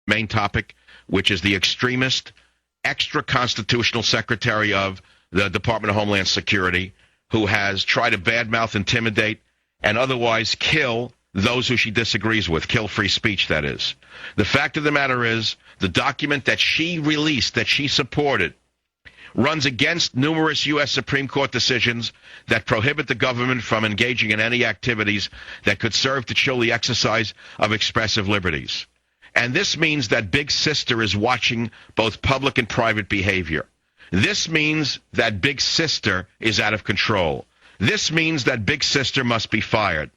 main topic, which is the extremist, extra-constitutional secretary of the Department of Homeland Security, who has tried to badmouth, intimidate, and otherwise kill those who she disagrees with, kill free speech, that is. The fact of the matter is, the document that she released, that she supported, runs against numerous U.S. Supreme Court decisions that prohibit the government from engaging in any activities that could serve to chill the exercise of expressive liberties. And this means that Big Sister is watching both public and private behavior. This means that Big Sister is out of control. This means that Big Sister must be fired.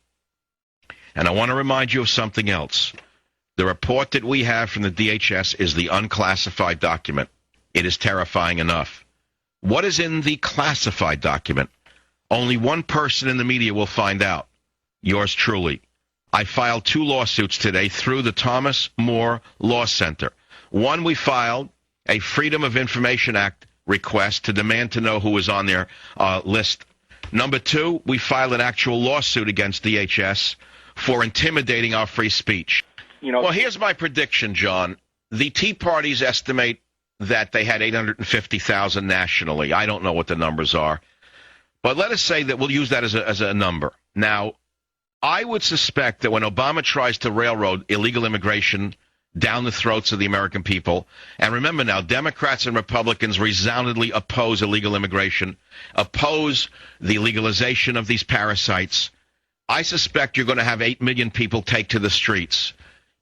And I want to remind you of something else. The report that we have from the DHS is the unclassified document. It is terrifying enough. What is in the classified document? Only one person in the media will find out. Yours truly. I filed 2 lawsuits today through the Thomas More Law Center. One, we filed a Freedom of Information Act request to demand to know who was on their list. Number 2, we filed an actual lawsuit against DHS for intimidating our free speech. Well, here's my prediction, John. The Tea Parties estimate that they had 850,000 nationally. I don't know what the numbers are. But let us say that we'll use that as a number. Now, I would suspect that when Obama tries to railroad illegal immigration down the throats of the American people, and remember now, Democrats and Republicans resoundingly oppose illegal immigration, oppose the legalization of these parasites, I suspect you're going to have 8 million people take to the streets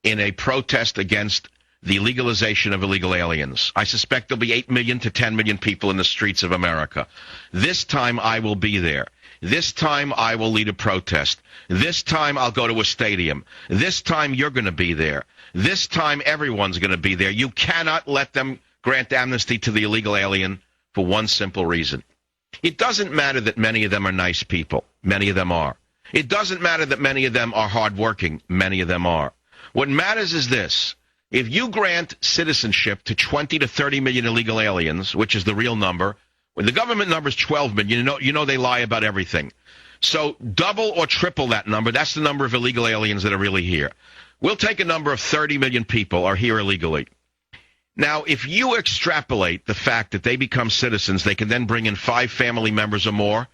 in a protest against the legalization of illegal aliens. I suspect there'll be 8 million to 10 million people in the streets of America. This time I will be there. This time I will lead a protest. This time I'll go to a stadium. This time you're going to be there. This time everyone's going to be there. You cannot let them grant amnesty to the illegal alien for one simple reason. It doesn't matter that many of them are nice people. Many of them are. It doesn't matter that many of them are hardworking. Many of them are. What matters is this. If you grant citizenship to 20 to 30 million illegal aliens, which is the real number, when the government number is 12 million, you know they lie about everything. So double or triple that number. That's the number of illegal aliens that are really here. We'll take a number of 30 million people are here illegally. Now, if you extrapolate the fact that they become citizens, they can then bring in 5 family members or more.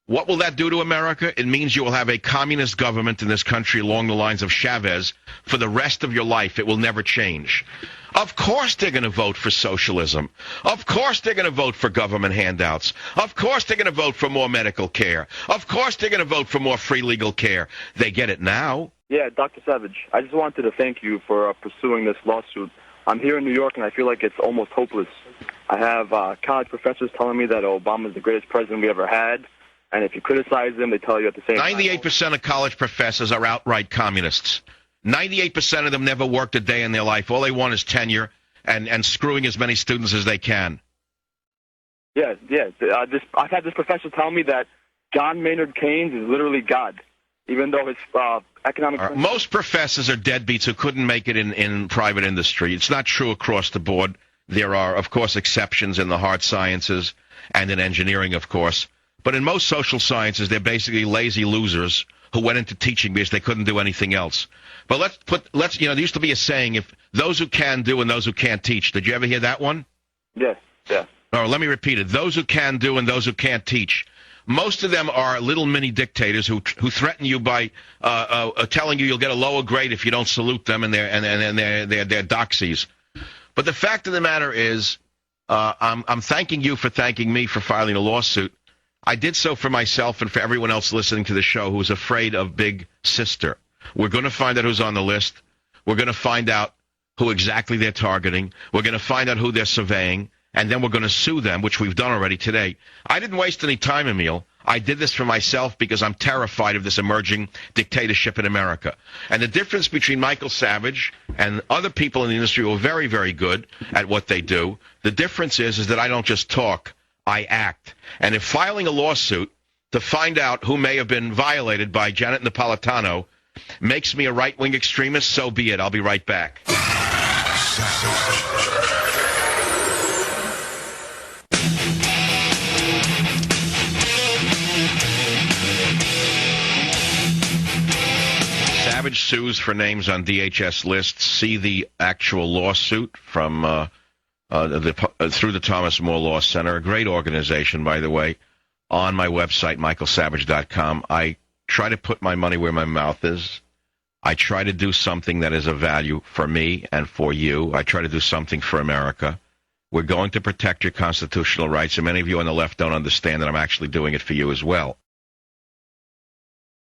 What will that do to America? It means you will have a communist government in this country along the lines of Chavez for the rest of your life. It will never change. Of course they're going to vote for socialism. Of course they're going to vote for government handouts. Of course they're going to vote for more medical care. Of course they're going to vote for more free legal care. They get it now. Yeah, Dr. Savage, I just wanted to thank you for pursuing this lawsuit. I'm here in New York, and I feel like it's almost hopeless. I have college professors telling me that Obama's the greatest president we ever had. And if you criticize them, they tell you at the same time. 98% of college professors are outright communists. 98% of them never worked a day in their life. All they want is tenure and screwing as many students as they can. Yeah. I've had this professor tell me that John Maynard Keynes is literally God, even though his economic... Most professors are deadbeats who couldn't make it in private industry. It's not true across the board. There are, of course, exceptions in the hard sciences and in engineering, of course. But in most social sciences, they're basically lazy losers who went into teaching because they couldn't do anything else. But there used to be a saying, if those who can do and those who can't teach. Did you ever hear that one? Yes, yeah. All right, let me repeat it. Those who can do and those who can't teach. Most of them are little mini dictators who threaten you by telling you you'll get a lower grade if you don't salute them, and they're doxies. But the fact of the matter is, I'm thanking you for thanking me for filing a lawsuit. I did so for myself and for everyone else listening to the show who's afraid of Big Sister. We're going to find out who's on the list. We're going to find out who exactly they're targeting. We're going to find out who they're surveying. And then we're going to sue them, which we've done already today. I didn't waste any time, Emil. I did this for myself because I'm terrified of this emerging dictatorship in America. And the difference between Michael Savage and other people in the industry who are very, very good at what they do, the difference is that I don't just talk. I act. And if filing a lawsuit to find out who may have been violated by Janet Napolitano makes me a right-wing extremist, so be it. I'll be right back. Savage sues for names on DHS lists, see the actual lawsuit from through the Thomas More Law Center, a great organization, by the way, on my website, michaelsavage.com. I try to put my money where my mouth is. I try to do something that is of value for me and for you. I try to do something for America. We're going to protect your constitutional rights, and many of you on the left don't understand that I'm actually doing it for you as well.